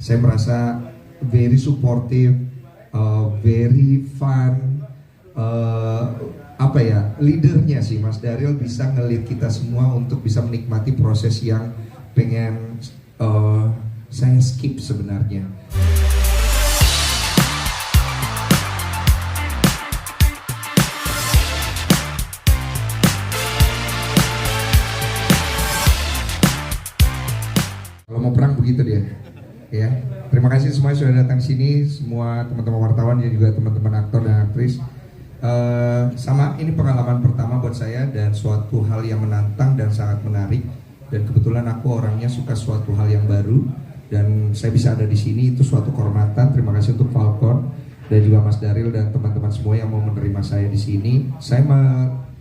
Saya merasa very supportive, very fun, leadernya sih Mas Daryl bisa nge-lead kita semua untuk bisa menikmati proses yang pengen saya skip sebenarnya. Kalau mau perang begitu dia, ya. Terima kasih semuanya sudah datang sini, semua teman-teman wartawan dan juga teman-teman aktor dan aktris. Ini pengalaman pertama buat saya dan suatu hal yang menantang dan sangat menarik. Dan kebetulan aku orangnya suka suatu hal yang baru dan saya bisa ada di sini itu suatu kehormatan. Terima kasih untuk Falcon dan juga Mas Daryl dan teman-teman semua yang mau menerima saya di sini. Saya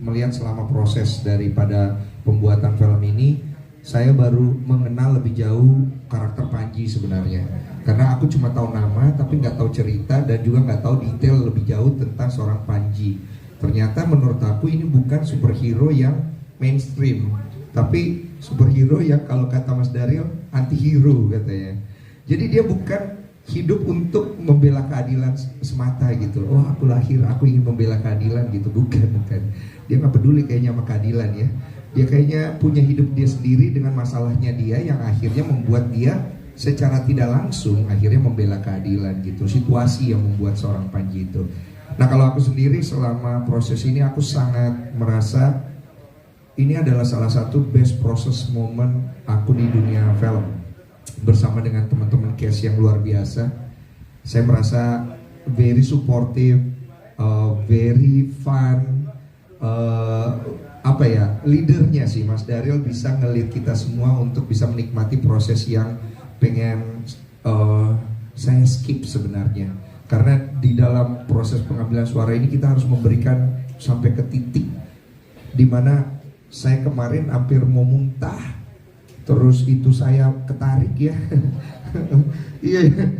melihat selama proses daripada pembuatan film ini, saya baru mengenal lebih jauh karakter Panji sebenarnya. Karena aku cuma tahu nama tapi nggak tahu cerita dan juga nggak tahu detail lebih jauh tentang seorang Panji. Ternyata menurut aku ini bukan superhero yang mainstream, tapi superhero yang kalau kata Mas Daryl anti-hero katanya. Jadi dia bukan hidup untuk membela keadilan semata gitu. Oh aku lahir, aku ingin membela keadilan gitu. Bukan. Dia nggak peduli kayaknya sama keadilan ya. Dia kayaknya punya hidup dia sendiri dengan masalahnya dia yang akhirnya membuat dia secara tidak langsung akhirnya membela keadilan gitu. Situasi yang membuat seorang Panji itu. Nah kalau aku sendiri selama proses ini aku sangat merasa ini adalah salah satu best process moment aku di dunia film. Bersama dengan teman-teman cast yang luar biasa. Saya merasa very supportive, very fun, leadernya sih Mas Daryl bisa nge-lead kita semua untuk bisa menikmati proses yang pengen saya skip sebenarnya. Karena di dalam proses pengambilan suara ini kita harus memberikan sampai ke titik dimana saya kemarin hampir mau muntah, terus itu saya ketarik ya. Iya,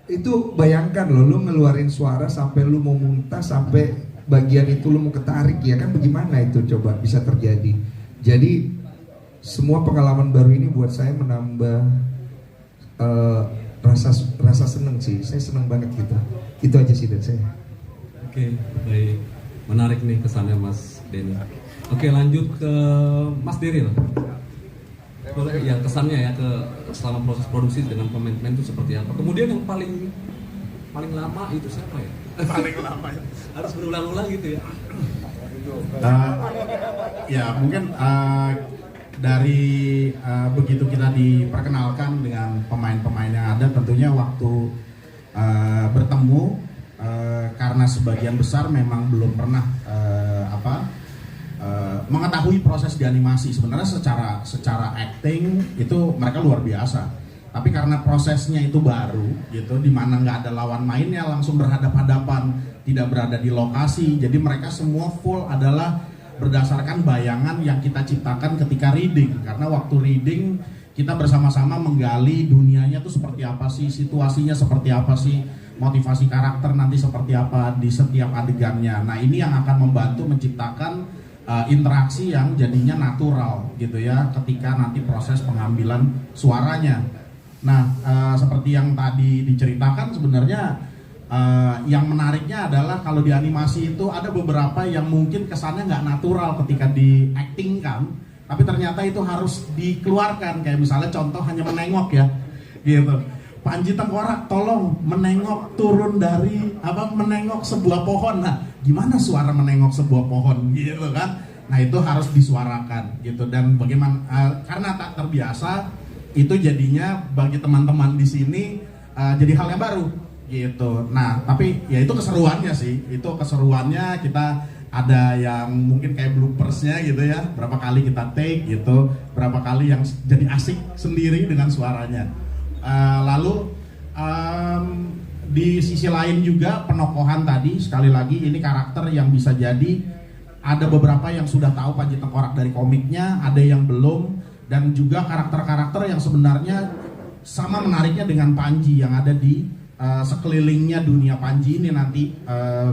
itu bayangkan lu ngeluarin suara sampai lu mau muntah, sampai bagian itu lu mau ketarik ya kan, bagaimana itu coba bisa terjadi. Jadi semua pengalaman baru ini buat saya menambah rasa seneng sih. Saya seneng banget gitu. Itu aja sih dari saya. Oke, baik. Menarik nih kesannya Mas Denny. Oke, lanjut ke Mas Daryl. Boleh yang kesannya ya ke selama proses produksi dengan pemain-pemain itu seperti apa? Kemudian yang paling lama itu siapa ya? Paling lama ya. Harus berulang-ulang gitu ya. Ya mungkin dari begitu kita diperkenalkan dengan pemain-pemain yang ada, tentunya waktu bertemu karena sebagian besar memang belum pernah mengetahui proses di animasi. Sebenarnya secara acting itu mereka luar biasa, tapi karena prosesnya itu baru gitu, dimana nggak ada lawan mainnya, langsung berhadap-hadapan, tidak berada di lokasi, jadi mereka semua full adalah berdasarkan bayangan yang kita ciptakan ketika reading. Karena waktu reading kita bersama-sama menggali dunianya tuh seperti apa sih, situasinya seperti apa sih, motivasi karakter nanti seperti apa di setiap adegannya. Nah ini yang akan membantu menciptakan interaksi yang jadinya natural gitu ya ketika nanti proses pengambilan suaranya. Nah seperti yang tadi diceritakan sebenarnya yang menariknya adalah kalau di animasi itu ada beberapa yang mungkin kesannya nggak natural ketika di actingkan, tapi ternyata itu harus dikeluarkan. Kayak misalnya contoh hanya menengok ya gitu. Panji Tengkorak tolong menengok turun dari menengok sebuah pohon. Nah, gimana suara menengok sebuah pohon gitu kan? Nah, itu harus disuarakan gitu. Dan bagaimana karena tak terbiasa itu jadinya bagi teman-teman di sini jadi hal yang baru gitu. Nah, tapi ya itu keseruannya sih. Itu keseruannya, kita ada yang mungkin kayak bloopersnya gitu ya. Berapa kali kita take gitu, berapa kali yang jadi asik sendiri dengan suaranya. Lalu di sisi lain juga penokohan tadi, sekali lagi ini karakter yang bisa jadi ada beberapa yang sudah tahu Panji Tengkorak dari komiknya, ada yang belum, dan juga karakter-karakter yang sebenarnya sama menariknya dengan Panji yang ada di sekelilingnya dunia Panji ini nanti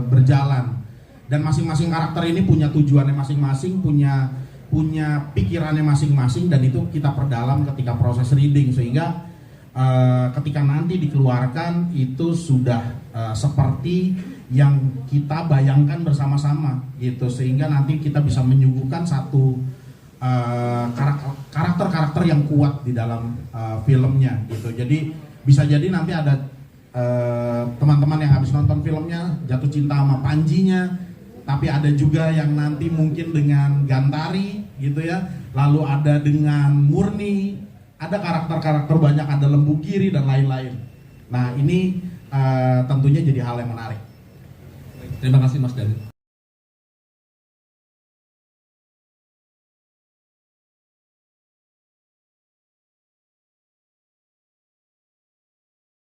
berjalan. Dan masing-masing karakter ini punya tujuannya masing-masing, punya pikirannya masing-masing, dan itu kita perdalam ketika proses reading, sehingga ketika nanti dikeluarkan itu sudah seperti yang kita bayangkan bersama-sama gitu, sehingga nanti kita bisa menyuguhkan satu karakter-karakter yang kuat di dalam filmnya gitu. Jadi bisa jadi nanti ada teman-teman yang habis nonton filmnya jatuh cinta sama Panjinya, tapi ada juga yang nanti mungkin dengan Gantari gitu ya, lalu ada dengan Murni, ada karakter-karakter banyak, ada Lembu Giri dan lain-lain. Nah ini tentunya jadi hal yang menarik. Terima kasih Mas Dani.